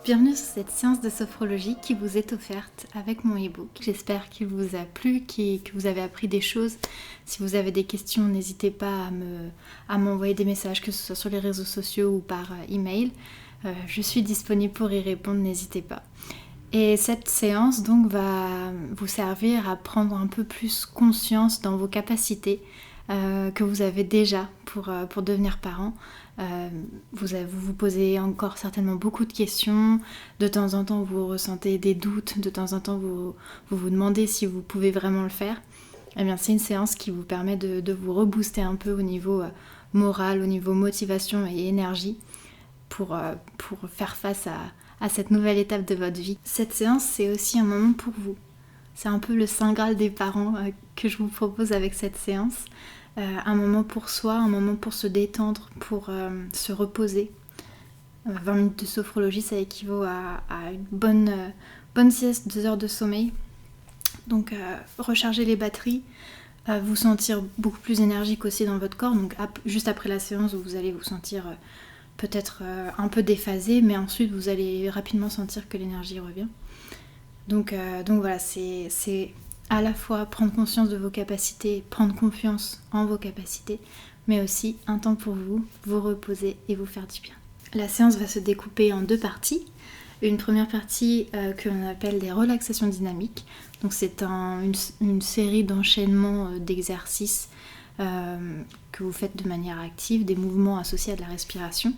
Bienvenue sur cette séance de sophrologie qui vous est offerte avec mon e-book. J'espère qu'il vous a plu, que vous avez appris des choses. Si vous avez des questions, n'hésitez pas à m'envoyer des messages, que ce soit sur les réseaux sociaux ou par email. Je suis disponible pour y répondre, n'hésitez pas. Et cette séance donc va vous servir à prendre un peu plus conscience dans vos capacités que vous avez déjà pour devenir parent. Vous vous posez encore certainement beaucoup de questions. De temps en temps, vous ressentez des doutes. De temps en temps, vous demandez si vous pouvez vraiment le faire. Eh bien, c'est une séance qui vous permet de vous rebooster un peu au niveau moral, au niveau motivation et énergie pour faire face à cette nouvelle étape de votre vie. Cette séance, c'est aussi un moment pour vous. C'est un peu le saint graal des parents que je vous propose avec cette séance. Un moment pour soi, un moment pour se détendre, pour se reposer. 20 minutes de sophrologie, ça équivaut à une bonne sieste, 2 heures de sommeil. Donc recharger les batteries, vous sentir beaucoup plus énergique aussi dans votre corps. Donc juste après la séance, vous allez vous sentir peut-être un peu déphasé, mais ensuite vous allez rapidement sentir que l'énergie revient. Donc voilà, c'est à la fois prendre conscience de vos capacités, prendre confiance en vos capacités, mais aussi un temps pour vous reposer et vous faire du bien. La séance va se découper en 2 parties. Une première partie que l'on appelle des relaxations dynamiques. Donc c'est une série d'enchaînements d'exercices que vous faites de manière active, des mouvements associés à de la respiration.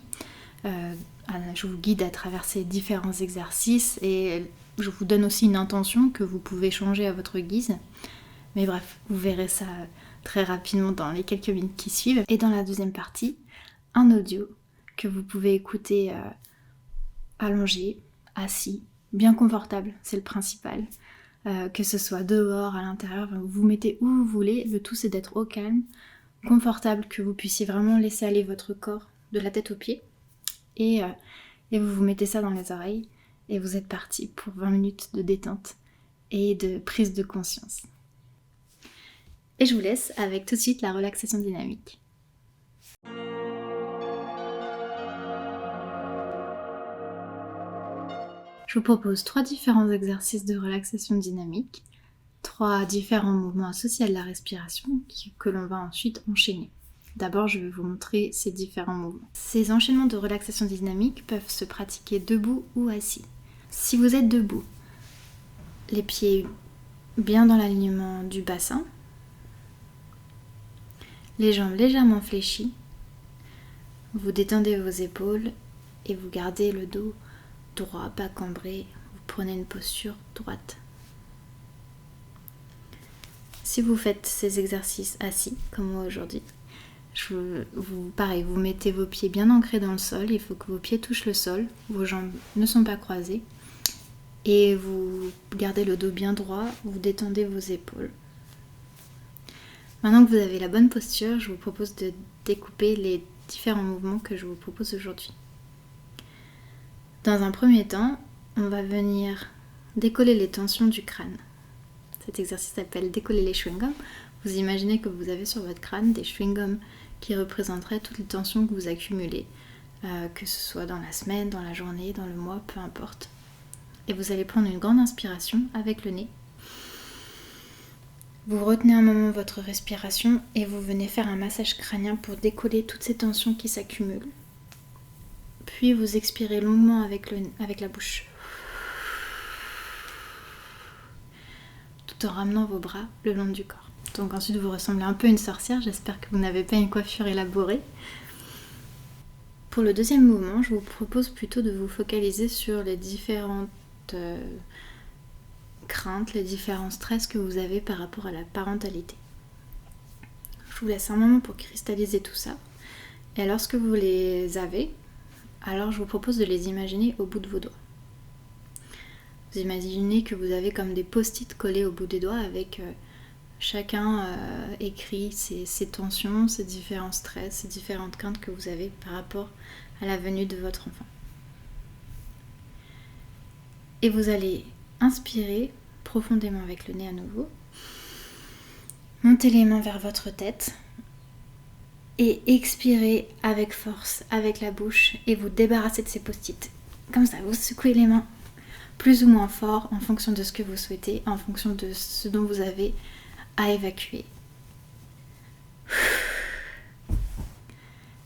Je vous guide à travers ces différents exercices et je vous donne aussi une intention que vous pouvez changer à votre guise. Mais bref, vous verrez ça très rapidement dans les quelques minutes qui suivent. Et dans la deuxième partie, un audio que vous pouvez écouter allongé, assis, bien confortable, c'est le principal. Que ce soit dehors, à l'intérieur, vous vous mettez où vous voulez. Le tout, c'est d'être au calme, confortable, que vous puissiez vraiment laisser aller votre corps de la tête aux pieds. Et vous vous mettez ça dans les oreilles et vous êtes parti pour 20 minutes de détente et de prise de conscience. Et je vous laisse avec tout de suite la relaxation dynamique. Je vous propose 3 différents exercices de relaxation dynamique, 3 différents mouvements associés à la respiration que l'on va ensuite enchaîner. D'abord, je vais vous montrer ces différents mouvements. Ces enchaînements de relaxation dynamique peuvent se pratiquer debout ou assis. Si vous êtes debout, les pieds bien dans l'alignement du bassin, les jambes légèrement fléchies, vous détendez vos épaules et vous gardez le dos droit, pas cambré, vous prenez une posture droite. Si vous faites ces exercices assis, comme moi aujourd'hui, vous mettez vos pieds bien ancrés dans le sol, il faut que vos pieds touchent le sol, vos jambes ne sont pas croisées, et vous gardez le dos bien droit, vous détendez vos épaules. Maintenant que vous avez la bonne posture, je vous propose de découper les différents mouvements que je vous propose aujourd'hui. Dans un premier temps, on va venir décoller les tensions du crâne. Cet exercice s'appelle décoller les chewing-gums. Vous imaginez que vous avez sur votre crâne des chewing-gums qui représenteraient toutes les tensions que vous accumulez, que ce soit dans la semaine, dans la journée, dans le mois, peu importe. Et vous allez prendre une grande inspiration avec le nez. Vous retenez un moment votre respiration et vous venez faire un massage crânien pour décoller toutes ces tensions qui s'accumulent. Puis vous expirez longuement avec la bouche, tout en ramenant vos bras le long du corps. Donc ensuite vous ressemblez un peu à une sorcière, j'espère que vous n'avez pas une coiffure élaborée. Pour le deuxième mouvement, je vous propose plutôt de vous focaliser sur les différentes craintes, les différents stress que vous avez par rapport à la parentalité. Je vous laisse un moment pour cristalliser tout ça. Et lorsque vous les avez, alors je vous propose de les imaginer au bout de vos doigts. Vous imaginez que vous avez comme des post-it collés au bout des doigts avec chacun écrit ses tensions, ses différents stress, ses différentes craintes que vous avez par rapport à la venue de votre enfant. Et vous allez inspirer profondément avec le nez à nouveau. Montez les mains vers votre tête et expirez avec force, avec la bouche et vous débarrassez de ces post-it. comme ça, vous secouez les mains plus ou moins fort en fonction de ce que vous souhaitez, en fonction de ce dont vous avez à évacuer.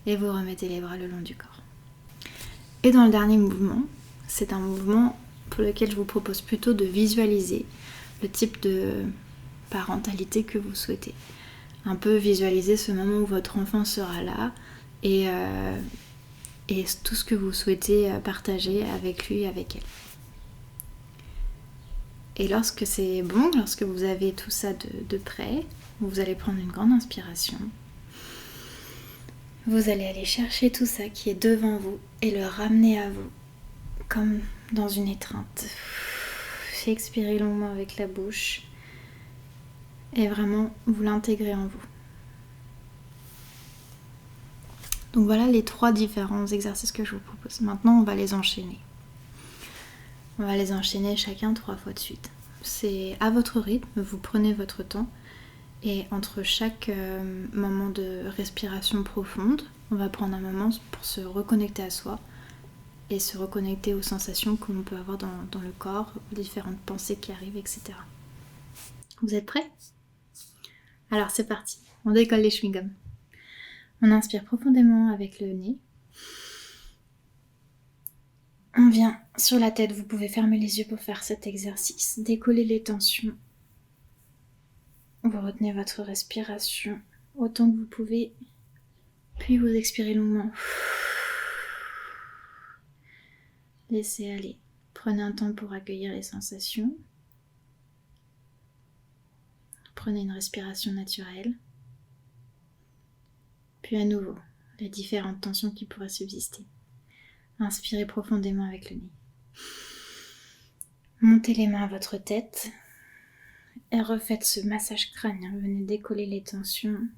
Et vous remettez les bras le long du corps. Et dans le dernier mouvement, c'est un mouvement pour lequel je vous propose plutôt de visualiser le type de parentalité que vous souhaitez. Un peu visualiser ce moment où votre enfant sera là et tout ce que vous souhaitez partager avec lui, avec elle. Et lorsque c'est bon, lorsque vous avez tout ça de près, vous allez prendre une grande inspiration. Vous allez aller chercher tout ça qui est devant vous et le ramener à vous, comme dans une étreinte. Expirez longuement avec la bouche et vraiment vous l'intégrez en vous. Donc voilà les 3 différents exercices que je vous propose. Maintenant, on va les enchaîner. On va les enchaîner chacun 3 fois de suite. C'est à votre rythme, vous prenez votre temps. Et entre chaque moment de respiration profonde, on va prendre un moment pour se reconnecter à soi et se reconnecter aux sensations que l'on peut avoir dans le corps, aux différentes pensées qui arrivent, etc. Vous êtes prêts ? Alors c'est parti, on décolle les chewing-gums. On inspire profondément avec le nez. On vient sur la tête, vous pouvez fermer les yeux pour faire cet exercice. Décoller les tensions. Vous retenez votre respiration autant que vous pouvez, puis vous expirez longuement. Laissez aller. Prenez un temps pour accueillir les sensations. Prenez une respiration naturelle. Puis à nouveau, les différentes tensions qui pourraient subsister. Inspirez profondément avec le nez. Montez les mains à votre tête. Et refaites ce massage crânien. Venez décoller les tensions.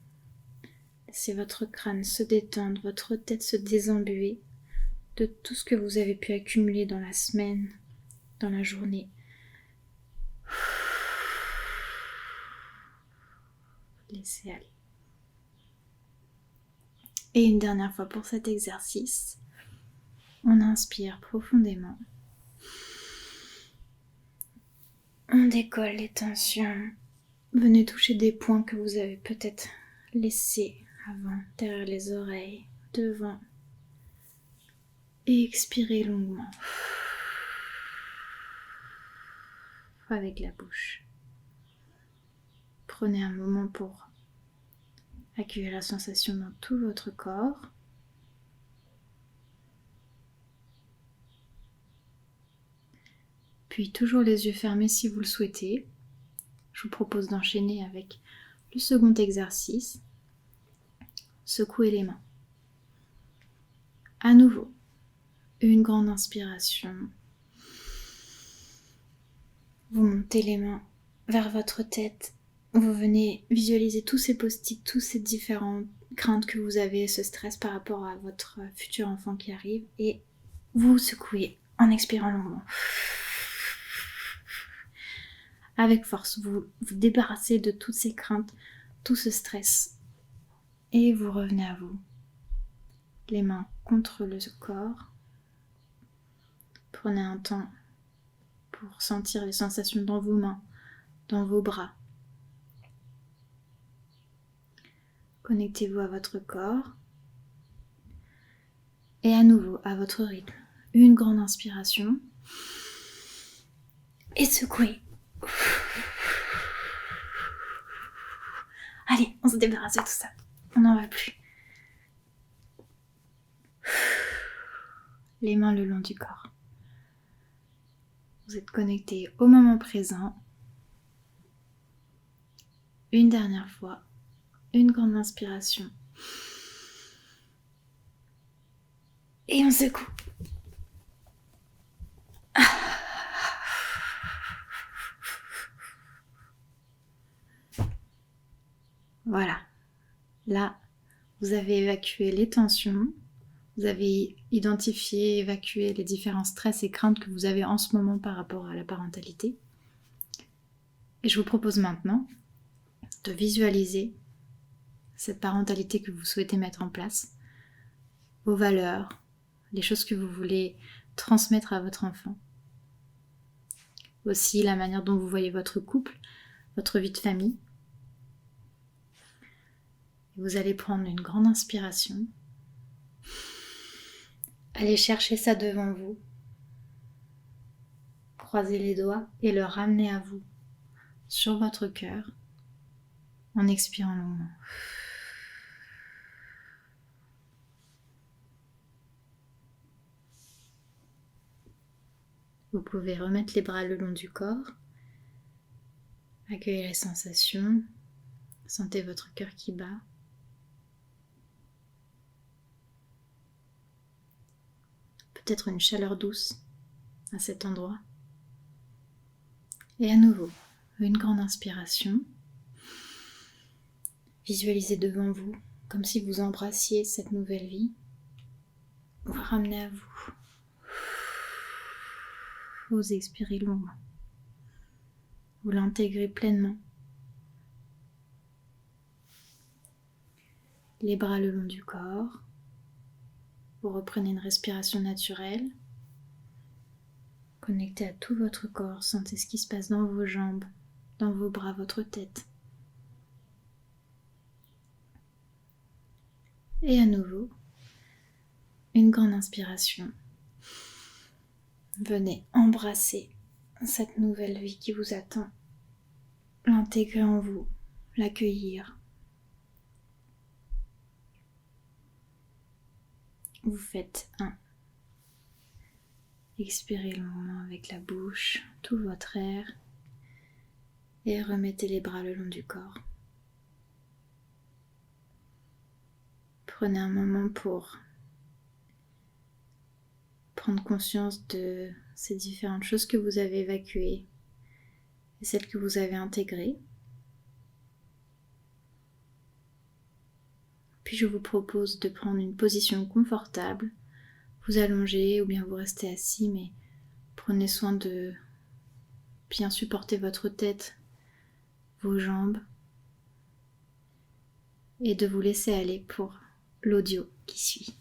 Laissez votre crâne se détendre, votre tête se désembuer de tout ce que vous avez pu accumuler dans la semaine, dans la journée. Laissez aller. Et une dernière fois pour cet exercice, on inspire profondément. On décolle les tensions. Venez toucher des points que vous avez peut-être laissés avant, derrière les oreilles, devant. Et expirez longuement. Avec la bouche. Prenez un moment pour accueillir la sensation dans tout votre corps. Puis toujours les yeux fermés si vous le souhaitez. Je vous propose d'enchaîner avec le second exercice. Secouez les mains. À nouveau, une grande inspiration. Vous montez les mains vers votre tête. Vous venez visualiser tous ces post-it, toutes ces différentes craintes que vous avez, ce stress par rapport à votre futur enfant qui arrive. Et vous secouez en expirant longuement. Avec force, vous vous débarrassez de toutes ces craintes, tout ce stress. Et vous revenez à vous. Les mains contre le corps. Prenez un temps pour sentir les sensations dans vos mains, dans vos bras. Connectez-vous à votre corps. Et à nouveau, à votre rythme. Une grande inspiration. Et secouez. Allez, on se débarrasse de tout ça. On n'en va plus. Les mains le long du corps. Vous êtes connecté au moment présent. Une dernière fois. Une grande inspiration. Et on secoue. Voilà. Là, vous avez évacué les tensions. Vous avez identifié, évacué les différents stress et craintes que vous avez en ce moment par rapport à la parentalité. Et je vous propose maintenant de visualiser cette parentalité que vous souhaitez mettre en place, vos valeurs, les choses que vous voulez transmettre à votre enfant. Aussi la manière dont vous voyez votre couple, votre vie de famille. Vous allez prendre une grande inspiration. Allez chercher ça devant vous. Croisez les doigts et le ramenez à vous, sur votre cœur, en expirant longuement. Vous pouvez remettre les bras le long du corps, accueillir les sensations, sentez votre cœur qui bat. Peut-être une chaleur douce à cet endroit. Et à nouveau, une grande inspiration. Visualisez devant vous comme si vous embrassiez cette nouvelle vie. Vous ramenez à vous. Vous expirez longuement. Vous l'intégrez pleinement. Les bras le long du corps. Vous reprenez une respiration naturelle. Connectez à tout votre corps. Sentez ce qui se passe dans vos jambes, dans vos bras, votre tête. Et à nouveau, une grande inspiration. Venez embrasser cette nouvelle vie qui vous attend. L'intégrer en vous, l'accueillir. Vous faites un. Expirez longuement avec la bouche, tout votre air. Et remettez les bras le long du corps. Prenez un moment pour prendre conscience de ces différentes choses que vous avez évacuées et celles que vous avez intégrées. Puis je vous propose de prendre une position confortable, vous allongez ou bien vous restez assis, mais prenez soin de bien supporter votre tête, vos jambes et de vous laisser aller pour l'audio qui suit.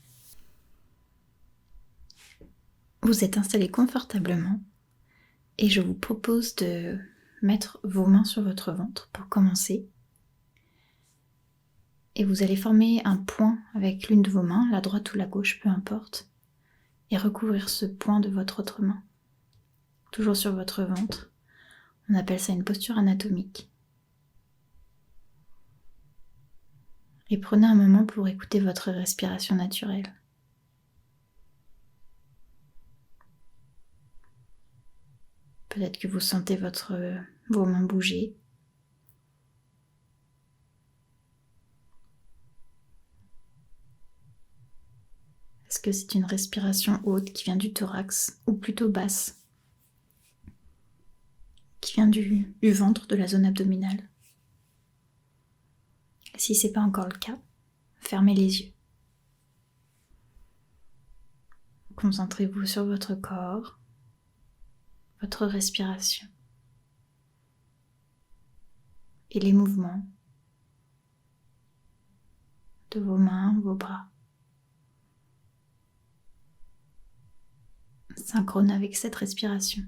Vous êtes installé confortablement et je vous propose de mettre vos mains sur votre ventre pour commencer. Et vous allez former un point avec l'une de vos mains, la droite ou la gauche, peu importe, et recouvrir ce point de votre autre main. Toujours sur votre ventre. On appelle ça une posture anatomique. Et prenez un moment pour écouter votre respiration naturelle. Peut-être que vous sentez vos mains bouger. Est-ce que c'est une respiration haute qui vient du thorax ou plutôt basse, qui vient du ventre, de la zone abdominale? Si ce n'est pas encore le cas, fermez les yeux. Concentrez-vous sur votre corps, votre respiration et les mouvements de vos mains, vos bras, synchrone avec cette respiration.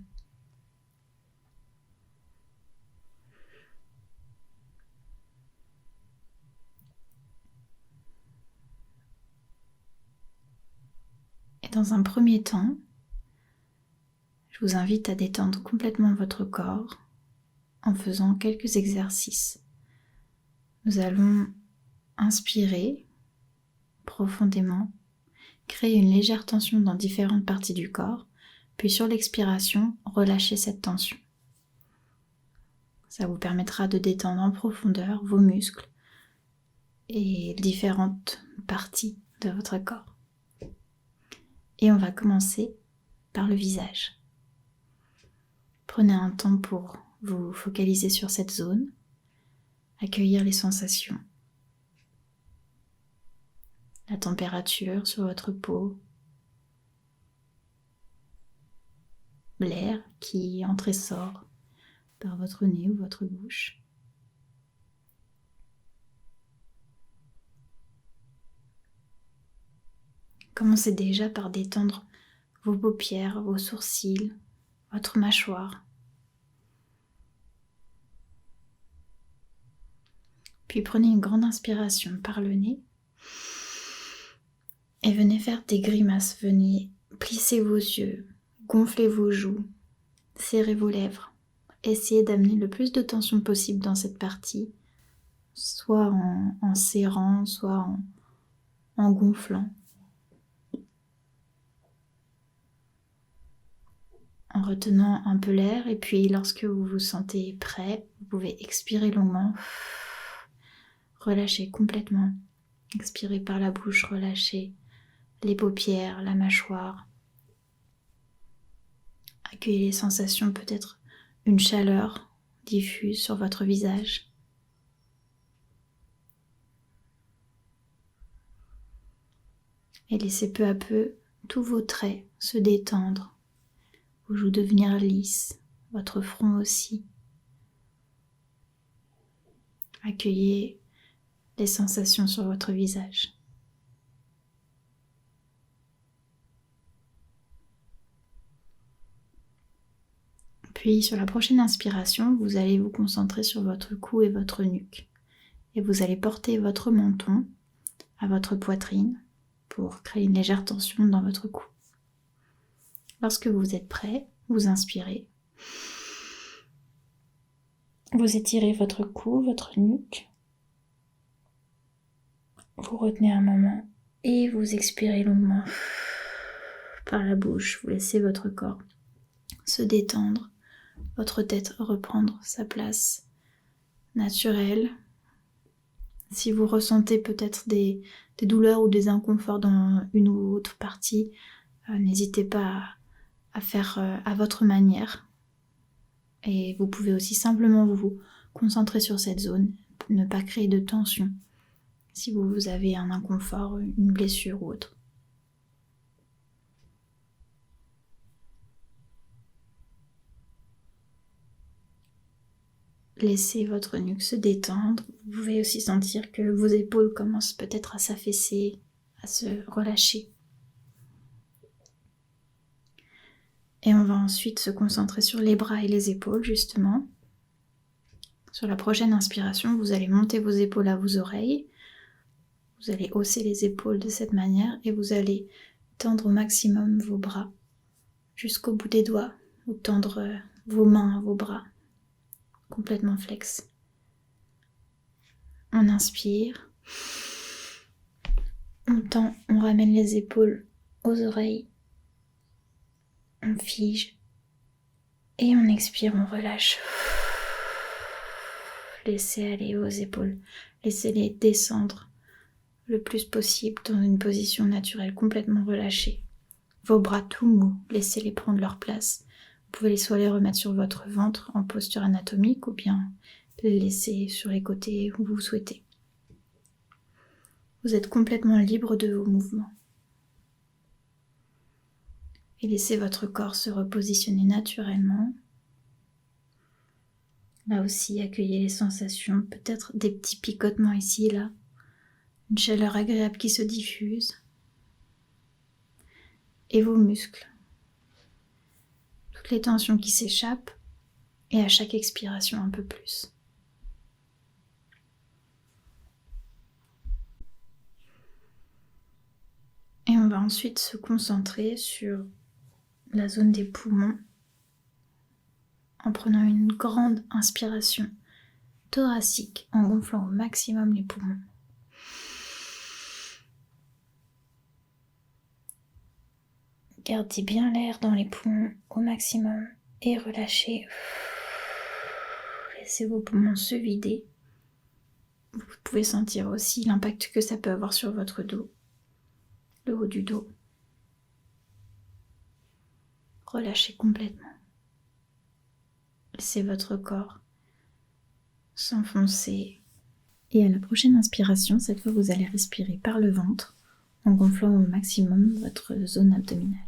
Et dans un premier temps, je vous invite à détendre complètement votre corps en faisant quelques exercices. Nous allons inspirer profondément, créer une légère tension dans différentes parties du corps, puis sur l'expiration, relâcher cette tension. Ça vous permettra de détendre en profondeur vos muscles et différentes parties de votre corps. Et on va commencer par le visage. Prenez un temps pour vous focaliser sur cette zone, accueillir les sensations, la température sur votre peau, l'air qui entre et sort par votre nez ou votre bouche. Commencez déjà par détendre vos paupières, vos sourcils, votre mâchoire. Puis prenez une grande inspiration par le nez et venez faire des grimaces. Venez plisser vos yeux, gonfler vos joues, serrer vos lèvres. Essayez d'amener le plus de tension possible dans cette partie, soit en serrant, soit en gonflant. En retenant un peu l'air, et puis lorsque vous vous sentez prêt, vous pouvez expirer longuement. Relâchez complètement. Expirez par la bouche, relâchez les paupières, la mâchoire. Accueillez les sensations, peut-être une chaleur diffuse sur votre visage. Et laissez peu à peu tous vos traits se détendre, vos joues devenir lisses, votre front aussi. Accueillez les sensations sur votre visage. Puis sur la prochaine inspiration, vous allez vous concentrer sur votre cou et votre nuque. Et vous allez porter votre menton à votre poitrine pour créer une légère tension dans votre cou. Lorsque vous êtes prêt, vous inspirez. Vous étirez votre cou, votre nuque. Vous retenez un moment et vous expirez longuement par la bouche. Vous laissez votre corps se détendre, votre tête reprendre sa place naturelle. Si vous ressentez peut-être des douleurs ou des inconforts dans une ou autre partie, n'hésitez pas à faire à votre manière. Et vous pouvez aussi simplement vous concentrer sur cette zone, ne pas créer de tension si vous avez un inconfort, une blessure ou autre. Laissez votre nuque se détendre. Vous pouvez aussi sentir que vos épaules commencent peut-être à s'affaisser, à se relâcher. Et on va ensuite se concentrer sur les bras et les épaules, justement. Sur la prochaine inspiration, vous allez monter vos épaules à vos oreilles. Vous allez hausser les épaules de cette manière et vous allez tendre au maximum vos bras jusqu'au bout des doigts ou tendre vos mains, vos bras complètement flex. On inspire, on tend, on ramène les épaules aux oreilles, on fige et on expire, on relâche. Laissez aller vos épaules, laissez-les descendre le plus possible dans une position naturelle, complètement relâchée. Vos bras tout mous, laissez-les prendre leur place. Vous pouvez soit les remettre sur votre ventre en posture anatomique ou bien les laisser sur les côtés où vous souhaitez. Vous êtes complètement libre de vos mouvements. Et laissez votre corps se repositionner naturellement. Là aussi, accueillez les sensations, peut-être des petits picotements ici et là, une chaleur agréable qui se diffuse. Et vos muscles. Toutes les tensions qui s'échappent et à chaque expiration un peu plus. Et on va ensuite se concentrer sur la zone des poumons en prenant une grande inspiration thoracique en gonflant au maximum les poumons. Gardez bien l'air dans les poumons au maximum et relâchez. Laissez vos poumons se vider. Vous pouvez sentir aussi l'impact que ça peut avoir sur votre dos, le haut du dos. Relâchez complètement. Laissez votre corps s'enfoncer. Et à la prochaine inspiration, cette fois vous allez respirer par le ventre en gonflant au maximum votre zone abdominale.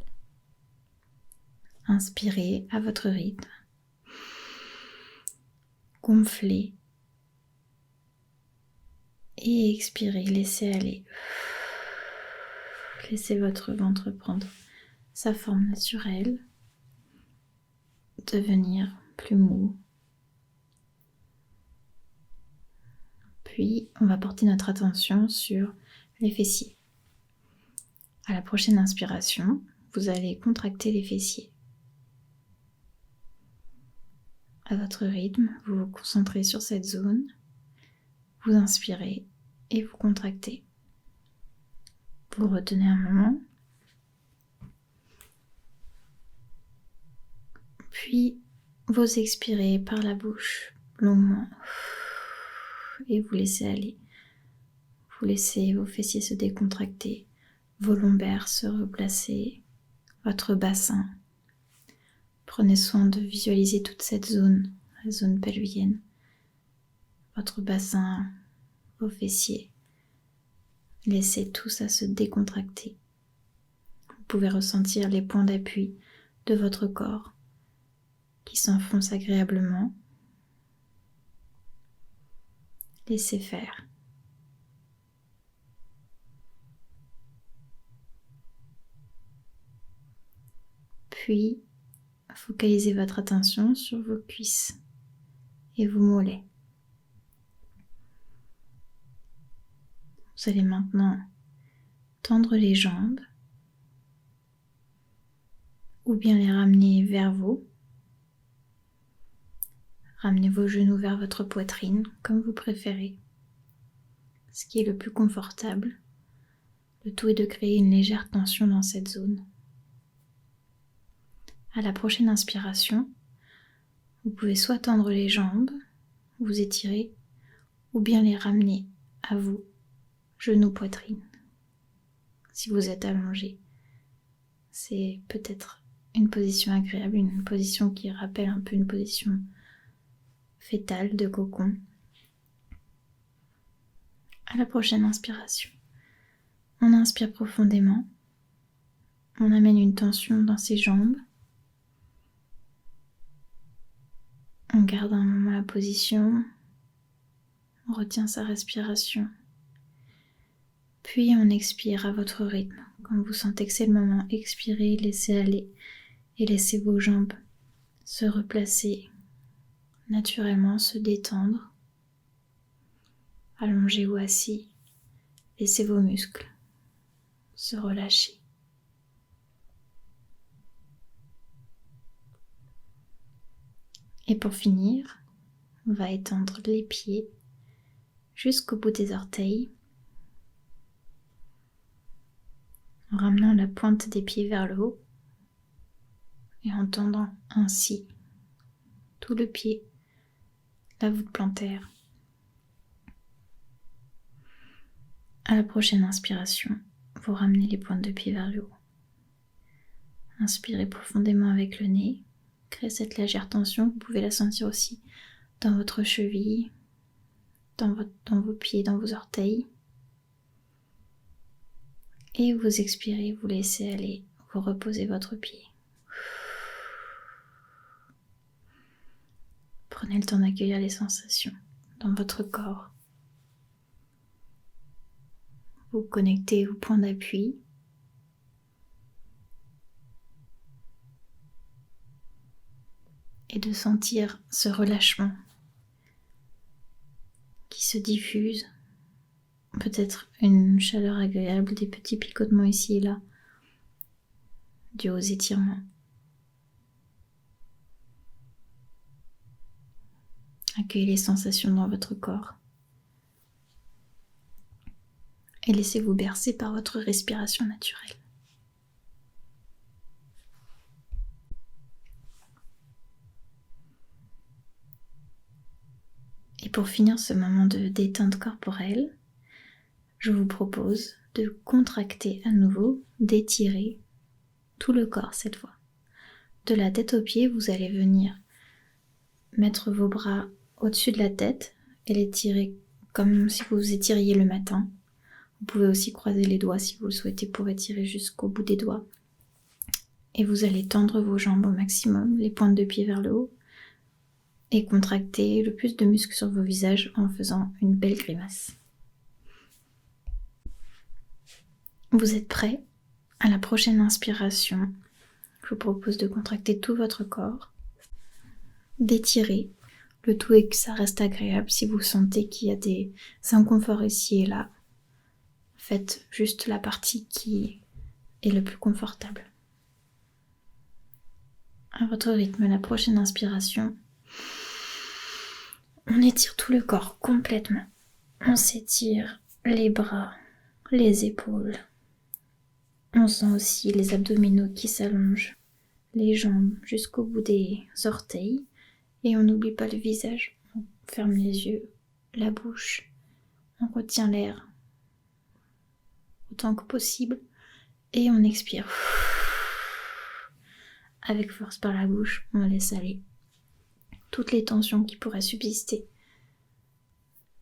Inspirez à votre rythme. Gonflez. Et expirez, laissez aller. Laissez votre ventre prendre sa forme naturelle, devenir plus mou. Puis, on va porter notre attention sur les fessiers. À la prochaine inspiration, vous allez contracter les fessiers. À votre rythme, vous vous concentrez sur cette zone, vous inspirez et vous contractez. Vous retenez un moment, puis vous expirez par la bouche longuement et vous laissez aller. Vous laissez vos fessiers se décontracter, vos lombaires se replacer, votre bassin. Prenez soin de visualiser toute cette zone, la zone pelvienne, votre bassin, vos fessiers. Laissez tout ça se décontracter. Vous pouvez ressentir les points d'appui de votre corps qui s'enfoncent agréablement. Laissez faire. Puis, focalisez votre attention sur vos cuisses et vos mollets. Vous allez maintenant tendre les jambes ou bien les ramener vers vous. Ramenez vos genoux vers votre poitrine, comme vous préférez. Ce qui est le plus confortable. Le tout est de créer une légère tension dans cette zone. À la prochaine inspiration, vous pouvez soit tendre les jambes, vous étirer, ou bien les ramener à vous, genoux, poitrine. Si vous êtes allongé, c'est peut-être une position agréable, une position qui rappelle un peu une position fétale de cocon. À la prochaine inspiration, on inspire profondément, on amène une tension dans ses jambes, on garde un moment la position, on retient sa respiration, puis on expire à votre rythme. Quand vous sentez que c'est le moment, expirez, laissez aller et laissez vos jambes se replacer naturellement, se détendre, allongés ou assis, laissez vos muscles se relâcher. Et pour finir, on va étendre les pieds jusqu'au bout des orteils, en ramenant la pointe des pieds vers le haut et en tendant ainsi tout le pied, la voûte plantaire. À la prochaine inspiration, vous ramenez les pointes de pied vers le haut. Inspirez profondément avec le nez, créez cette légère tension, vous pouvez la sentir aussi dans votre cheville, dans vos pieds, dans vos orteils. Et vous expirez, vous laissez aller, vous reposez votre pied. Prenez le temps d'accueillir les sensations dans votre corps. Vous connectez vos points d'appui. Et de sentir ce relâchement qui se diffuse. Peut-être une chaleur agréable, des petits picotements ici et là, dus aux étirements. Accueillez les sensations dans votre corps. Et laissez-vous bercer par votre respiration naturelle. Et pour finir ce moment de détente corporelle, je vous propose de contracter à nouveau, d'étirer tout le corps cette fois. De la tête aux pieds, vous allez venir mettre vos bras au-dessus de la tête et les tirer comme si vous étiriez le matin. Vous pouvez aussi croiser les doigts si vous le souhaitez pour étirer jusqu'au bout des doigts. Et vous allez tendre vos jambes au maximum, les pointes de pied vers le haut, et contracter le plus de muscles sur vos visages en faisant une belle grimace. Vous êtes prêts? À la prochaine inspiration, je vous propose de contracter tout votre corps, d'étirer. Le tout est que ça reste agréable. Si vous sentez qu'il y a des inconforts ici et là, faites juste la partie qui est le plus confortable. À votre rythme, la prochaine inspiration, on étire tout le corps complètement. On s'étire les bras, les épaules. On sent aussi les abdominaux qui s'allongent, les jambes jusqu'au bout des orteils. Et on n'oublie pas le visage. On ferme les yeux, la bouche. On retient l'air autant que possible. Et on expire. Avec force par la bouche, on laisse aller toutes les tensions qui pourraient subsister.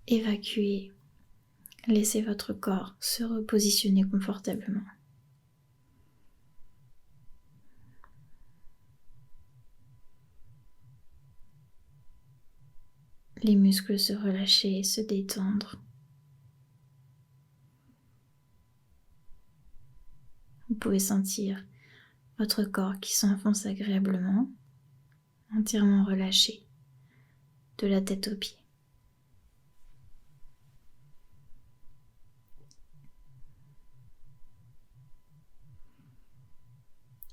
Évacuez. Laissez votre corps se repositionner confortablement. Les muscles se relâcher, se détendre. Vous pouvez sentir votre corps qui s'enfonce agréablement, entièrement relâché, de la tête aux pieds.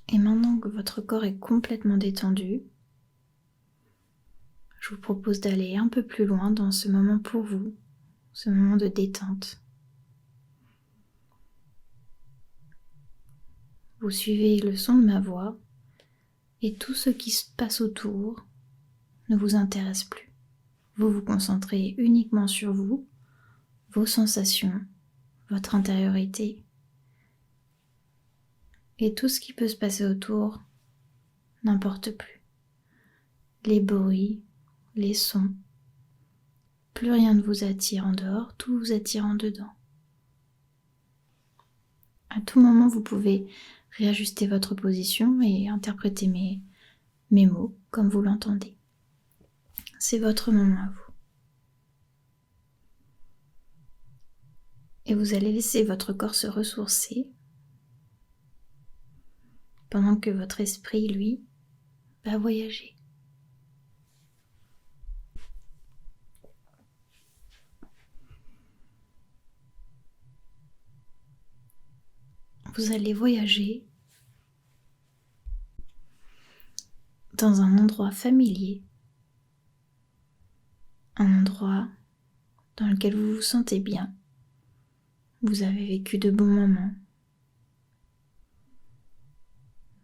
Et maintenant que votre corps est complètement détendu, je vous propose d'aller un peu plus loin dans ce moment pour vous, ce moment de détente. Vous suivez le son de ma voix et tout ce qui se passe autour ne vous intéresse plus. Vous vous concentrez uniquement sur vous, vos sensations, votre intériorité. Et tout ce qui peut se passer autour n'importe plus. Les bruits, les sons, plus rien ne vous attire en dehors, tout vous attire en dedans. À tout moment, vous pouvez réajuster votre position et interpréter mes mots comme vous l'entendez. C'est votre moment à vous. Et vous allez laisser votre corps se ressourcer pendant que votre esprit, lui, va voyager. Vous allez voyager dans un endroit familier, un endroit dans lequel vous vous sentez bien. Vous avez vécu de bons moments,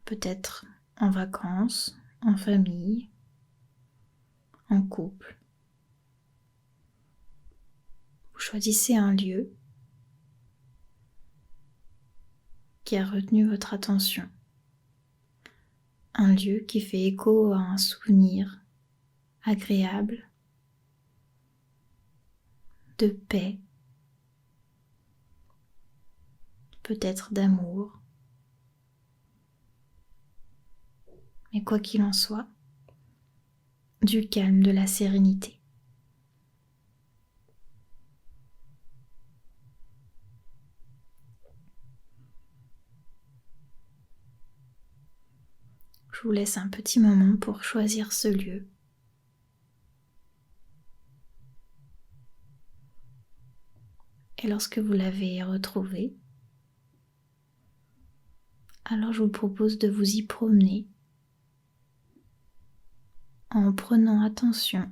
peut-être en vacances, en famille, en couple. Vous choisissez un lieu qui a retenu votre attention. Un lieu qui fait écho à un souvenir agréable, de paix, peut-être d'amour. Mais quoi qu'il en soit, du calme, de la sérénité. Je vous laisse un petit moment pour choisir ce lieu. Et lorsque vous l'avez retrouvé, alors je vous propose de vous y promener en prenant attention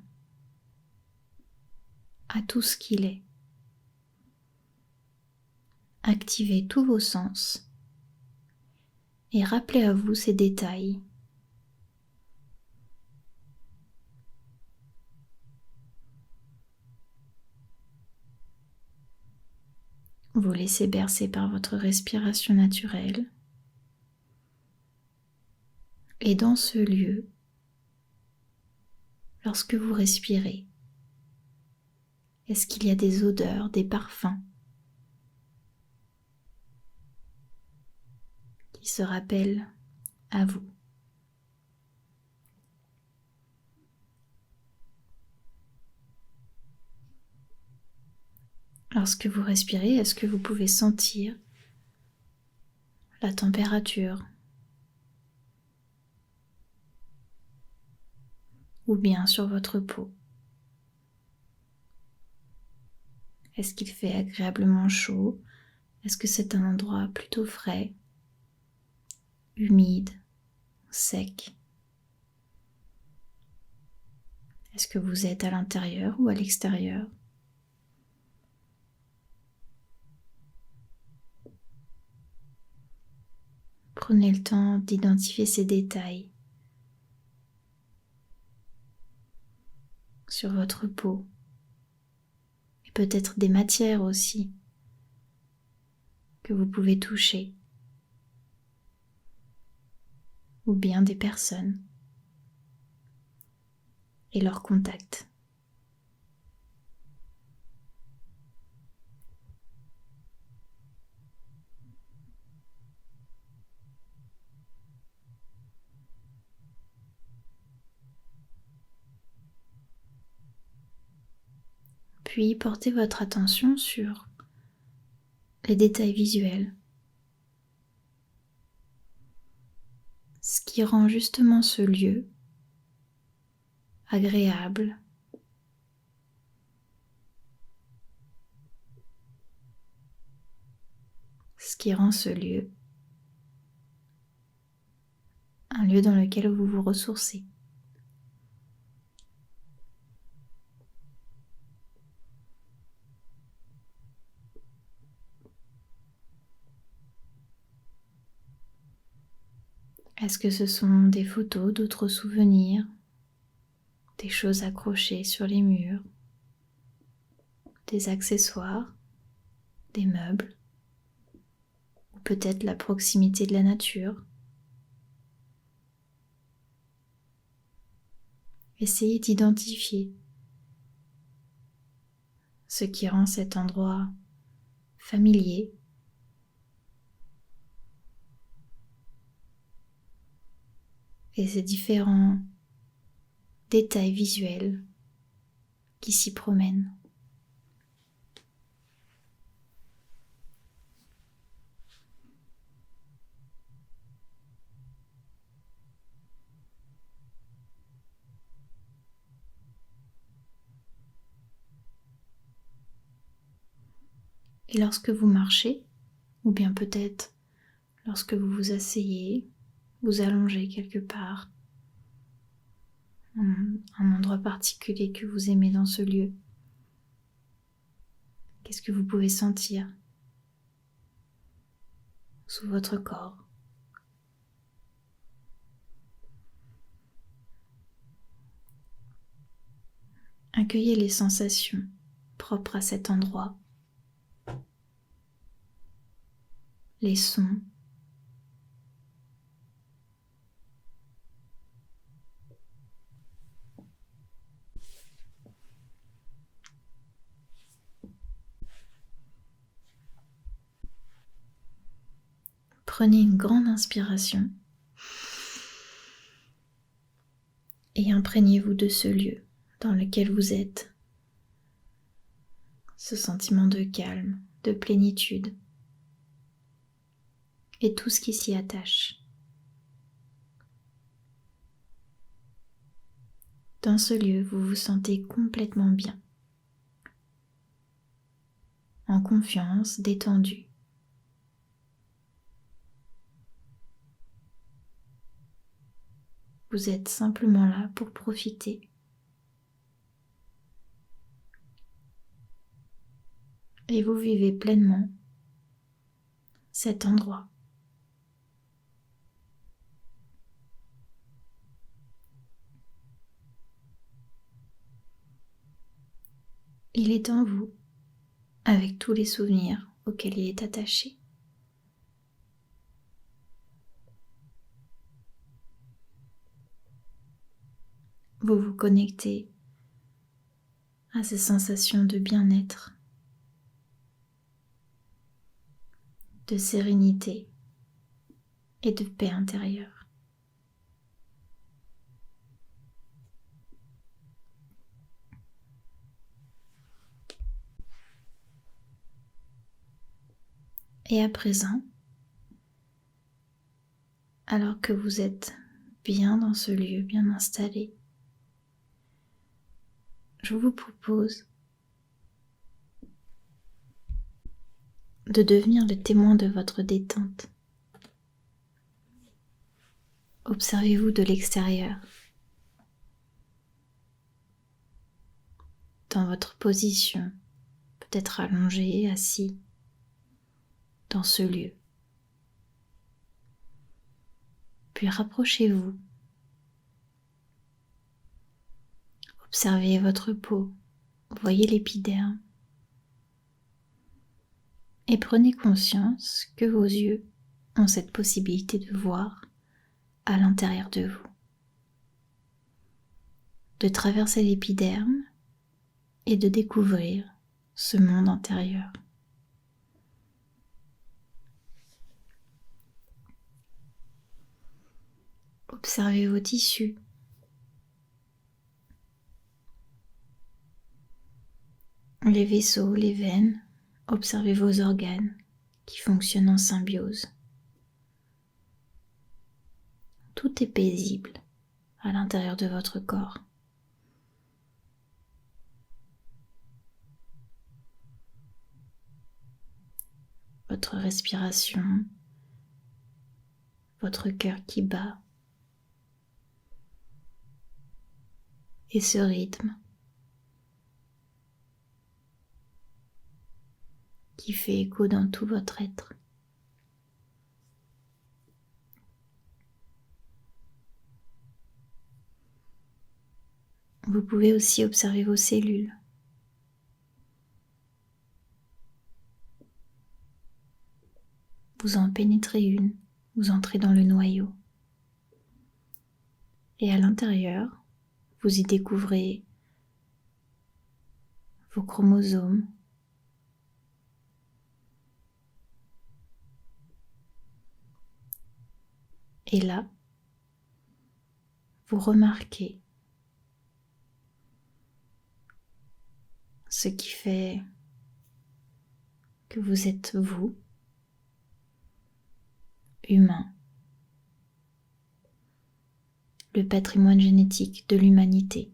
à tout ce qu'il est. Activez tous vos sens et rappelez à vous ces détails. Vous laissez bercer par votre respiration naturelle. Et dans ce lieu, lorsque vous respirez, est-ce qu'il y a des odeurs, des parfums qui se rappellent à vous? Lorsque vous respirez, est-ce que vous pouvez sentir la température, ou bien sur votre peau. Est-ce qu'il fait agréablement chaud? Est-ce que c'est un endroit plutôt frais, humide, sec? Est-ce que vous êtes à l'intérieur ou à l'extérieur? Prenez le temps d'identifier ces détails sur votre peau et peut-être des matières aussi que vous pouvez toucher ou bien des personnes et leur contact. Puis portez votre attention sur les détails visuels, ce qui rend justement ce lieu agréable, ce qui rend ce lieu un lieu dans lequel vous vous ressourcez. Est-ce que ce sont des photos, d'autres souvenirs, des choses accrochées sur les murs, des accessoires, des meubles, ou peut-être la proximité de la nature? Essayez d'identifier ce qui rend cet endroit familier, et ces différents détails visuels qui s'y promènent. Et lorsque vous marchez, ou bien peut-être lorsque vous vous asseyez, vous allongez quelque part, un endroit particulier que vous aimez dans ce lieu, qu'est-ce que vous pouvez sentir sous votre corps? Accueillez les sensations propres à cet endroit, les sons, prenez une grande inspiration et imprégnez-vous de ce lieu dans lequel vous êtes, ce sentiment de calme, de plénitude et tout ce qui s'y attache. Dans ce lieu, vous vous sentez complètement bien, en confiance, détendu. Vous êtes simplement là pour profiter. Et vous vivez pleinement cet endroit. Il est en vous, avec tous les souvenirs auxquels il est attaché. Vous vous connectez à ces sensations de bien-être, de sérénité et de paix intérieure. Et à présent, Alors que vous êtes bien dans ce lieu, bien installé, je vous propose de devenir le témoin de votre détente. Observez-vous de l'extérieur, dans votre position, peut-être allongé, assis, dans ce lieu. Puis rapprochez-vous. Observez votre peau, voyez l'épiderme et prenez conscience que vos yeux ont cette possibilité de voir à l'intérieur de vous, de traverser l'épiderme et de découvrir ce monde intérieur. Observez vos tissus, les vaisseaux, les veines, observez vos organes qui fonctionnent en symbiose. Tout est paisible à l'intérieur de votre corps. Votre respiration, votre cœur qui bat et ce rythme qui fait écho dans tout votre être. Vous pouvez aussi observer vos cellules. Vous en pénétrez une, vous entrez dans le noyau. Et à l'intérieur, vous y découvrez vos chromosomes, et là, vous remarquez ce qui fait que vous êtes vous, humain, le patrimoine génétique de l'humanité.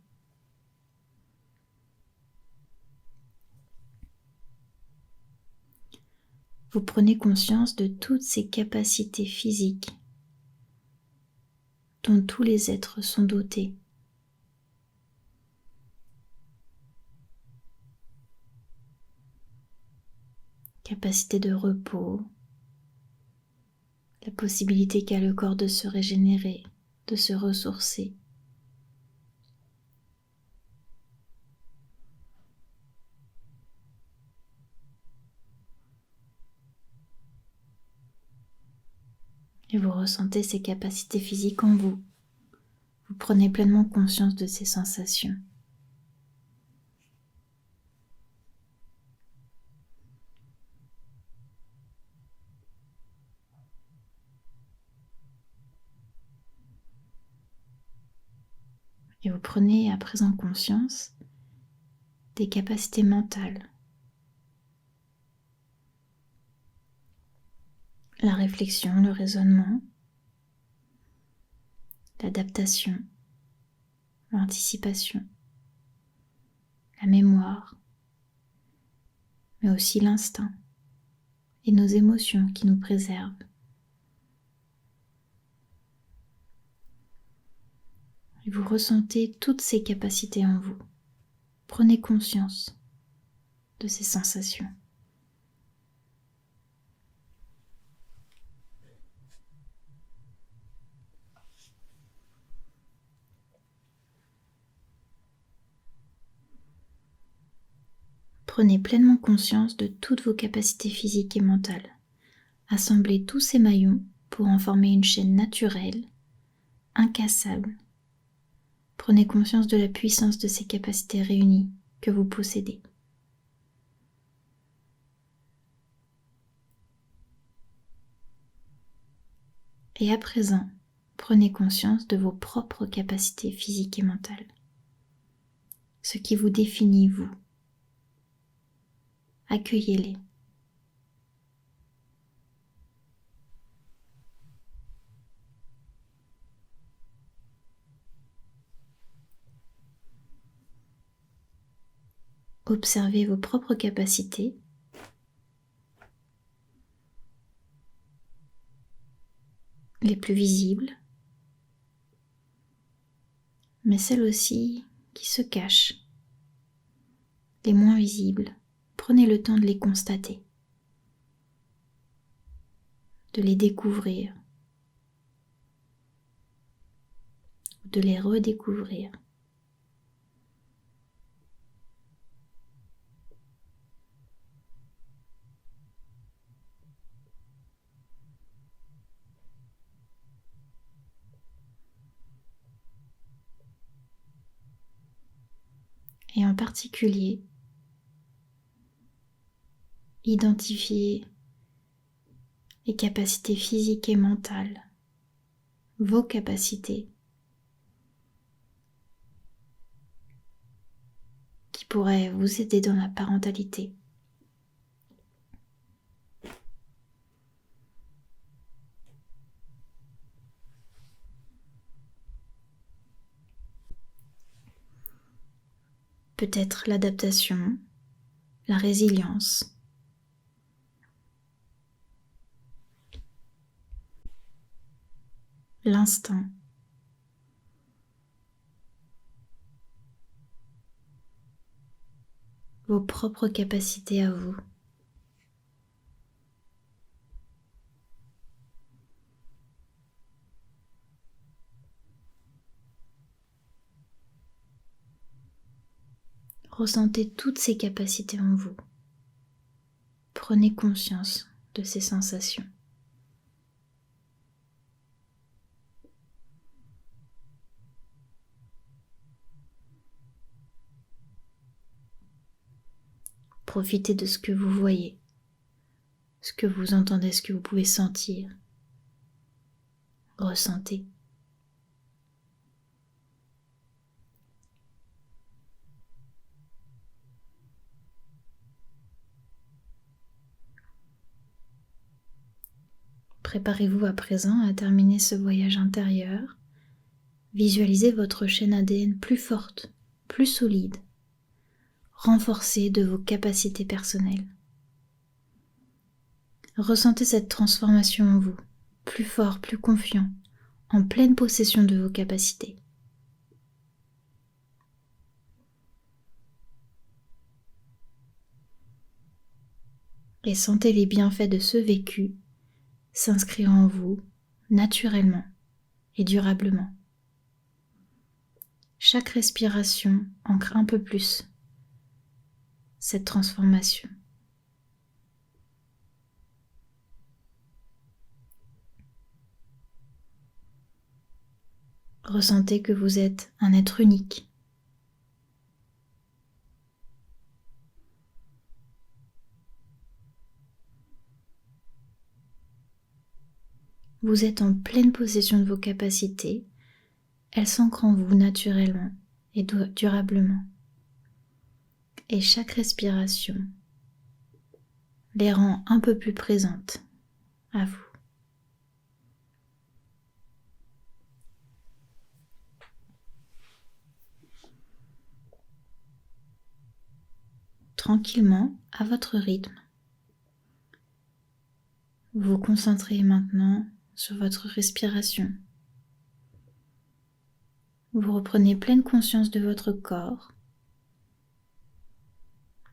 Vous prenez conscience de toutes ces capacités physiques dont tous les êtres sont dotés. Capacité de repos, la possibilité qu'a le corps de se régénérer, de se ressourcer. Et vous ressentez ces capacités physiques en vous. Vous prenez pleinement conscience de ces sensations. Et vous prenez à présent conscience des capacités mentales. La réflexion, le raisonnement, l'adaptation, l'anticipation, la mémoire, mais aussi l'instinct et nos émotions qui nous préservent. Et vous ressentez toutes ces capacités en vous. Prenez conscience de ces sensations. Prenez pleinement conscience de toutes vos capacités physiques et mentales. Assemblez tous ces maillons pour en former une chaîne naturelle, incassable. Prenez conscience de la puissance de ces capacités réunies que vous possédez. Et à présent, prenez conscience de vos propres capacités physiques et mentales. Ce qui vous définit, vous. Accueillez-les. observez vos propres capacités. Les plus visibles, mais celles aussi qui se cachent, les moins visibles. Prenez le temps de les constater, de les découvrir, de les redécouvrir. Et en particulier, identifiez les capacités physiques et mentales, vos capacités qui pourraient vous aider dans la parentalité. Peut-être l'adaptation, la résilience, l'instinct, vos propres capacités à vous. Ressentez toutes ces capacités en vous. Prenez conscience de ces sensations. Profitez de ce que vous voyez, ce que vous entendez, ce que vous pouvez sentir. Ressentez. Préparez-vous à présent à terminer ce voyage intérieur. Visualisez votre chaîne ADN plus forte, plus solide, renforcée de vos capacités personnelles. Ressentez cette transformation en vous, plus fort, plus confiant, en pleine possession de vos capacités. Et sentez les bienfaits de ce vécu s'inscrire en vous naturellement et durablement. Chaque respiration ancre un peu plus cette transformation. Ressentez que vous êtes un être unique. Vous êtes en pleine possession de vos capacités. Elles s'ancrent en vous naturellement et durablement. Et chaque respiration les rend un peu plus présentes à vous. Tranquillement, à votre rythme, vous vous concentrez maintenant sur votre respiration. Vous reprenez pleine conscience de votre corps,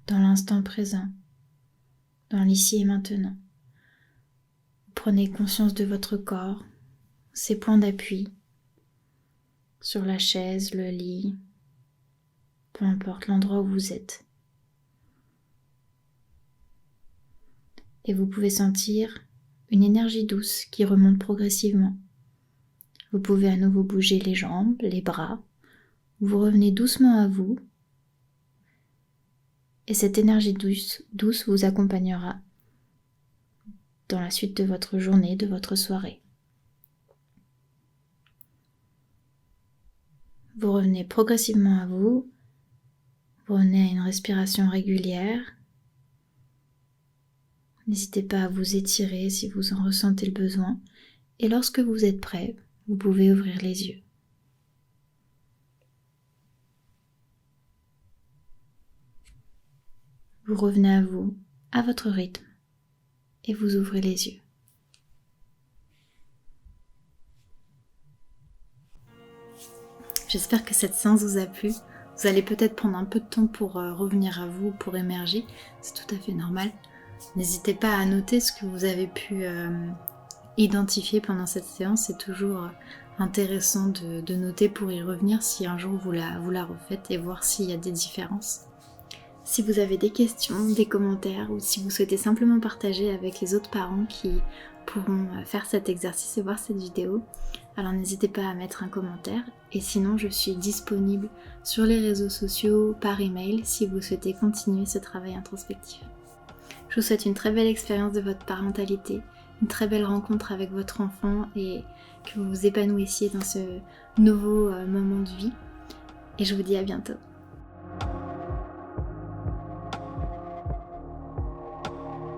dans l'instant présent, dans l'ici et maintenant. Vous prenez conscience de votre corps, ses points d'appui, sur la chaise, le lit, peu importe l'endroit où vous êtes. Et vous pouvez sentir une énergie douce qui remonte progressivement. Vous pouvez à nouveau bouger les jambes, les bras. Vous revenez doucement à vous. Et cette énergie douce vous accompagnera dans la suite de votre journée, de votre soirée. Vous revenez progressivement à vous. Vous revenez à une respiration régulière. N'hésitez pas à vous étirer si vous en ressentez le besoin. Et lorsque vous êtes prêt, vous pouvez ouvrir les yeux. Vous revenez à vous, à votre rythme, et vous ouvrez les yeux. J'espère que cette séance vous a plu. Vous allez peut-être prendre un peu de temps pour revenir à vous, pour émerger. C'est tout à fait normal. N'hésitez pas à noter ce que vous avez pu identifier pendant cette séance. C'est toujours intéressant de noter pour y revenir si un jour vous la refaites et voir s'il y a des différences. Si vous avez des questions, des commentaires ou si vous souhaitez simplement partager avec les autres parents qui pourront faire cet exercice et voir cette vidéo, alors n'hésitez pas à mettre un commentaire. Et sinon, je suis disponible sur les réseaux sociaux, par email, si vous souhaitez continuer ce travail introspectif. Je vous souhaite une très belle expérience de votre parentalité, une très belle rencontre avec votre enfant et que vous vous épanouissiez dans ce nouveau moment de vie. Et je vous dis à bientôt.